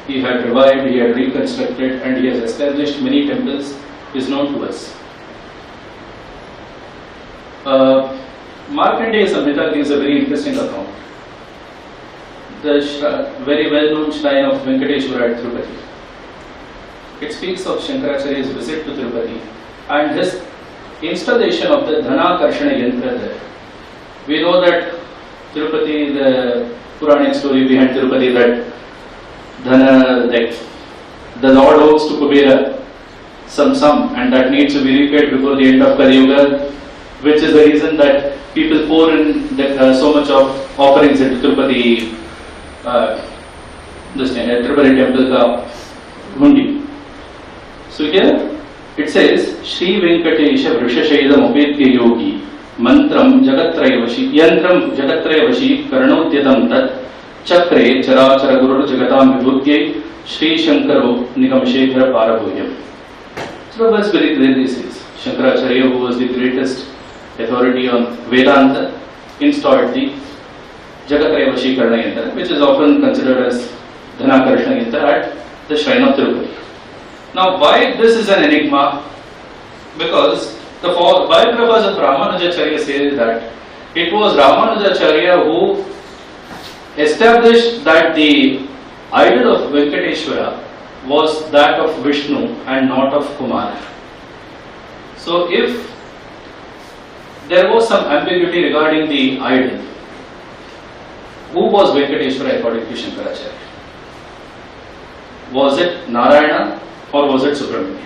He had revived, he had reconstructed, and he has established many temples, is known to us. Markandeya Samhita gives a very interesting account. The very well-known shrine of Venkateshwara at Tirupati. It speaks of Śaṅkara-Acharya's visit to Tirupati and his installation of the Dhana Karshana Yantra there. We know that Tirupati, the Puranic story behind Tirupati, that Dhana, like the Lord owes to Kubera some sum, and that needs to be repaid before the end of Kali Yuga, which is the reason that people pour in so much of offerings into Tirupati, Tirupati temple ka hundi. So here it says, Shri Venkatesha Vrishashaidam Upetya Yogi Mantram Jagatrayavashi Yantram Jagatrayavashi Karanodyatam Tat Chakre Charachara Guru Jagatam Vibhutyai Shri Shankaro Nikamshekhara Parabhoyam. So the verse very clearly says, Śaṅkara-Acharya, who was the greatest authority on Vedanta, installed the Jagatrayavashi Karana Yantra, which is often considered as Dhana Karshana Yantra at the shrine of Tirupati. Now, why this is an enigma? Because the biographers of Ramanujacharya say that it was Ramanujacharya who established that the idol of Venkateshwara was that of Vishnu and not of Kumara. So, if there was some ambiguity regarding the idol, who was Venkateshwara according to Śaṅkara-Acharya? Was it Narayana or was it Subramanya?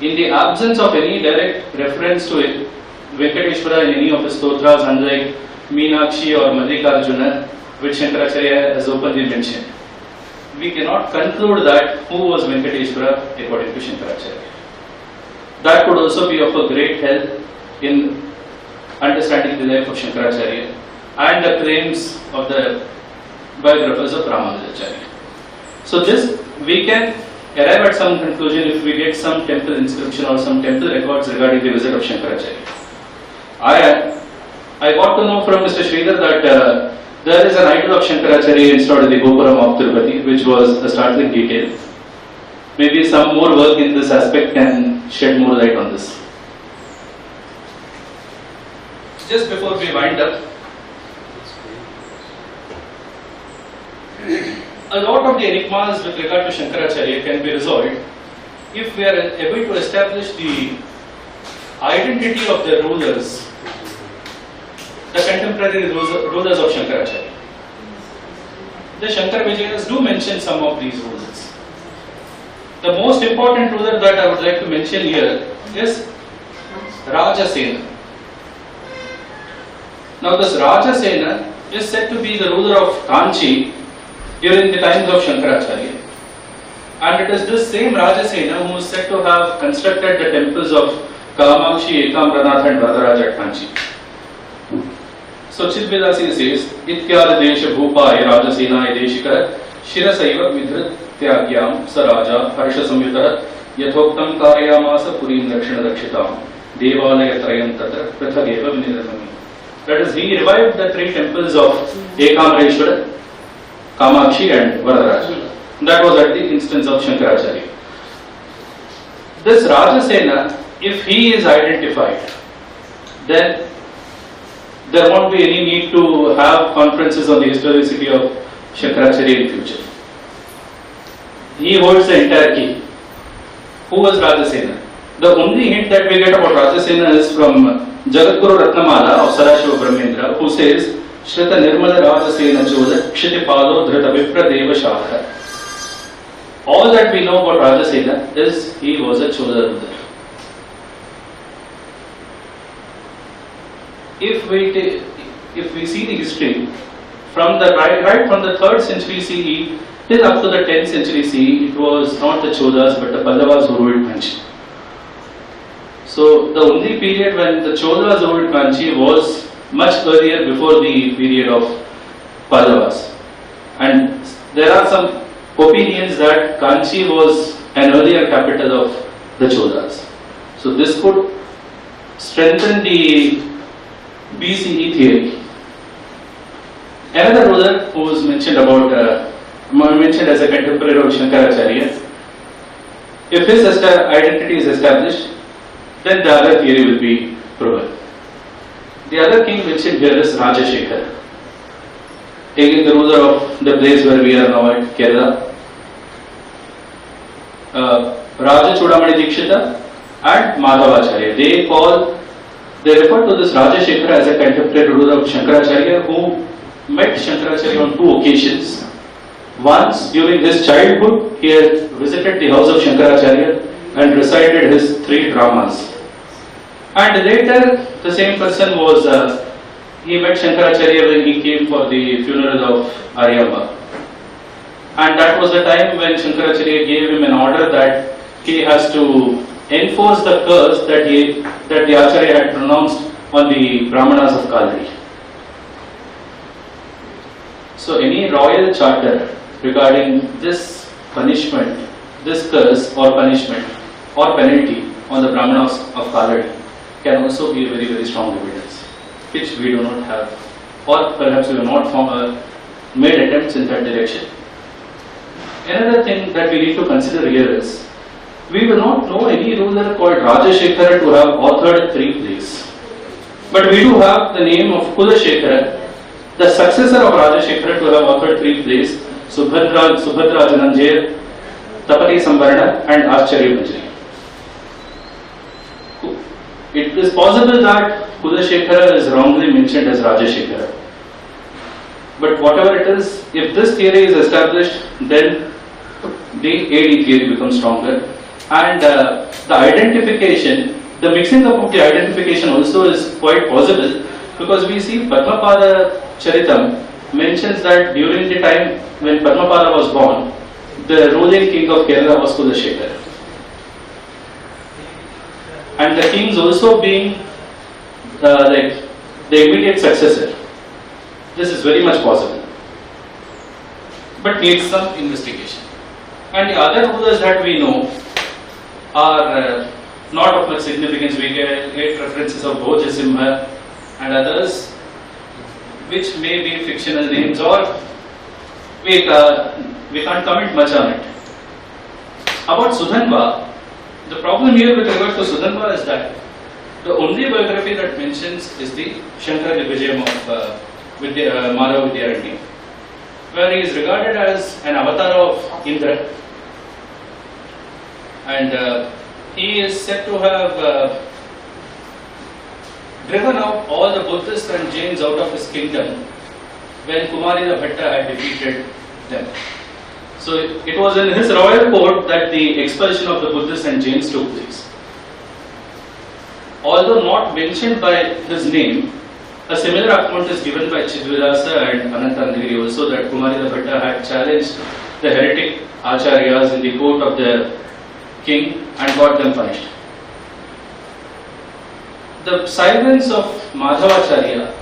In the absence of any direct reference to it, Venkateshwara in any of his stotras, unlike Meenakshi or Mallikarjuna, which Śaṅkara-Acharya has openly mentioned, we cannot conclude that who was Venkateshwara according to Śaṅkara-Acharya. That could also be of a great help in understanding the life of Śaṅkara-Acharya and the claims of the biographers of Ramanujacharya. So this we can arrive at some conclusion if we get some temple inscription or some temple records regarding the visit of Śaṅkara-Acharya. I got to know from Mr. Sridhar that there is an idol of Śaṅkara-Acharya installed in the Gopuram of Tirupati, which was a startling detail. Maybe some more work in this aspect can shed more light on this. Just before we wind up, a lot of the enigmas with regard to Śaṅkara-Acharya can be resolved if we are able to establish the identity of the rulers, the contemporary rulers of Śaṅkara-Acharya. the Śaṅkara-Vijayas do mention some of these rulers. The most important ruler that I would like to mention here is Rajasena. Now this Rajasena is said to be the ruler of Kanchi during the times of Śaṅkara-Acharya. And it is this same Rajasena who is said to have constructed the temples of Kamakshi, Ekamranath and Vadaraj at Kanchi. So Chidvidasi says, Ityad Desha Bhupaya Rajasena Deshika Shirasaiva Vidhrityagyam Saraja Harsha Samyuta Yathoktam Karyamasa Purim Dakshina Dakshitam Devalaya Trayam Tatra Prathageva Vinirasami. That is, he revived the three temples of Ekamreshwara, Kamakshi and Vadaraj. That was at the instance of Śaṅkara-Acharya. This Rajasena, if he is identified, then there won't be any need to have conferences on the historicity of Śaṅkara-Acharya in future. He holds the entire key. Who was Rajasena? The only hint that we get about Rajasena is from Jagadguru Ratnamala of Sadashiva Brahmendra, who says, Shrita Nirmala Rajasena Choda Kshitipalo Dhrita Vipra Deva Shakha. All that we know about Rajasena is he was a Chola ruler. If we see the history from the right from the 3rd century CE till up to the 10th century CE, it was not the Cholas but the Pallavas who ruled Kanchi. So the only period when the Cholas ruled Kanchi was much earlier, before the period of Pallavas. And there are some opinions that Kanchi was an earlier capital of the Cholas. So this could strengthen the BCE theory. Another ruler who was mentioned as a contemporary of Śaṅkara-Acharya, if his identity is established, then the other theory will be proven. The other king mentioned here is Rajashekhara, again the ruler of the place where we are now at Kerala. Raja Chudamani Dikshita and Madhavacharya. They refer to this Rajashekhara as a contemporary ruler of Śaṅkara-Acharya who met Śaṅkara-Acharya on 2 occasions. Once during his childhood, he had visited the house of Śaṅkara-Acharya and recited his 3 dramas. And later, the same person he met Śaṅkara-Acharya when he came for the funeral of Aryabha. And that was the time when Śaṅkara-Acharya gave him an order that he has to enforce the curse that the Acharya had pronounced on the Brahmanas of Kalari. So any royal charter regarding this punishment, this curse or punishment or penalty on the Brahmanas of Kalari can also be a very, very strong evidence, which we do not have, or perhaps we have not made attempts in that direction. Another thing that we need to consider here is, we will not know any ruler called Rajashekhara to have authored 3 plays. But we do have the name of Kulashekara, the successor of Rajashekhara, to have authored 3 plays, Subhadra Jananjaya, Tapati Samvarna and Ascharya Manjari. It is possible that Kulashekara is wrongly mentioned as Rajashekhara. But whatever it is, if this theory is established, then the AD theory becomes stronger. And the identification, the mixing up of the identification also is quite possible, because we see Padmapada Charitam mentions that during the time when Padmapada was born, the ruling king of Kerala was Kulashekara. And the kings also being like the immediate successor. This is very much possible, but needs some investigation. And the other rulers that we know are not of much significance. We get 8 references of Bhojasimha and others, which may be fictional names, or we can't comment much on it. About Sudhanva, the problem here with regard to Sudhanva is that the only biography that mentions is the Śaṅkara-Vijayas of Madhava Vidyaranya, where he is regarded as an avatar of Indra, and he is said to have driven out all the Buddhists and Jains out of his kingdom when Kumari the Bhatta had defeated them. So it was in his royal court that the expulsion of the Buddhists and Jains took place. Although not mentioned by his name, a similar account is given by Chidvilasa and Anantanagiri also, that Kumarila Bhatta had challenged the heretic acharyas in the court of the king and got them punished. The silence of Madhavacharya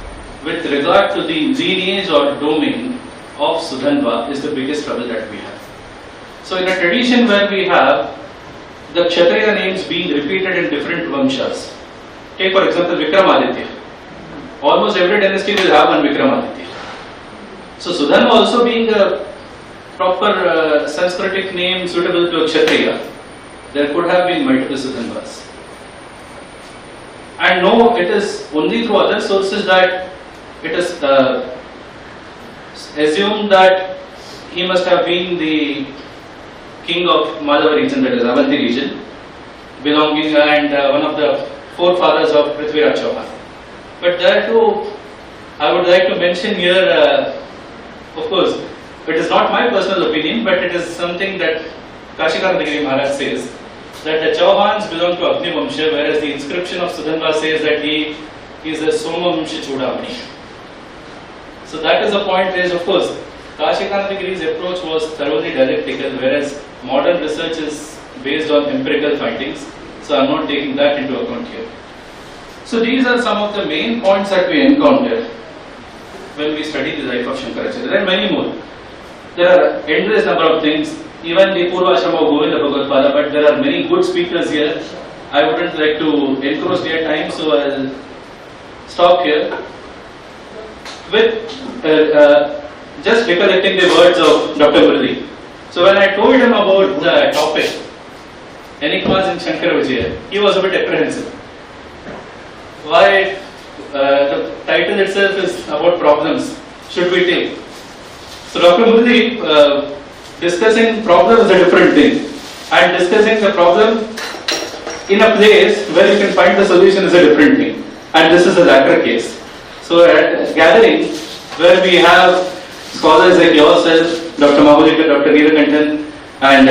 with regard to the lineage or domain of Sudhanva is the biggest trouble that we have. So in a tradition where we have the Kshatriya names being repeated in different Vamshas, take for example Vikramaditya. Almost every dynasty will have one Vikramaditya. So Sudhanva also being a proper Sanskritic name suitable to a Kshatriya, there could have been multiple Sudhanvas. And no, it is only through other sources that it is assumed that he must have been the king of Madhava region, that is Avanti region, belonging and one of the forefathers of Prithviraj Chauhan. But there too, I would like to mention here, of course, it is not my personal opinion, but it is something that Kashikar-Vijayas Maharaj says, that the Chauhans belong to Agni Vamsha, whereas the inscription of Sudhanva says that he is a Soma Vamsha Chudamani. So that is a point raised. Of course, Kashikar-Vijayas' approach was thoroughly dialectical, whereas modern research is based on empirical findings. So I am not taking that into account here. So these are some of the main points that we encounter when we study the life of Śaṅkara-Acharya. There are many more. There are endless number of things. Even the Purvashrama of Govinda Bhagavad, but there are many good speakers here. I wouldn't like to encroach their time, so I'll stop here with just recollecting the words of Dr. Murali. So when I told him about the topic, Enigmas in Śaṅkara-Vijayas, he was a bit apprehensive. Why the title itself is about problems, should we take? So Dr. Murali, discussing problem is a different thing, and discussing the problem in a place where you can find the solution is a different thing, and this is a latter case. So at a gathering where we have scholars like yourself, Dr. Mahulikar, Dr. Neelakantan and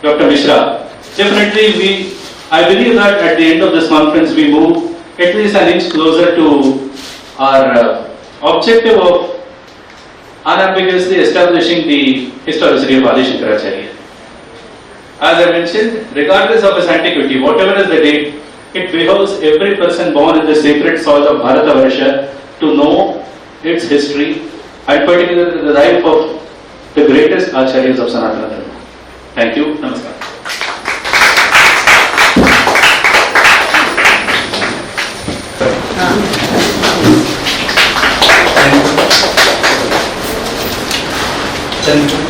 Dr. Mishra, definitely I believe that at the end of this conference we move at least an inch closer to our objective of unambiguously establishing the historicity of Adi Śaṅkara-Acharya. As I mentioned, regardless of its antiquity, whatever is the date, it behoves every person born in the sacred soil of Bharatavarsha to know its history and particularly the life of the greatest Acharyas of Sanatana Dharma. Thank you. Namaskar. Thank you.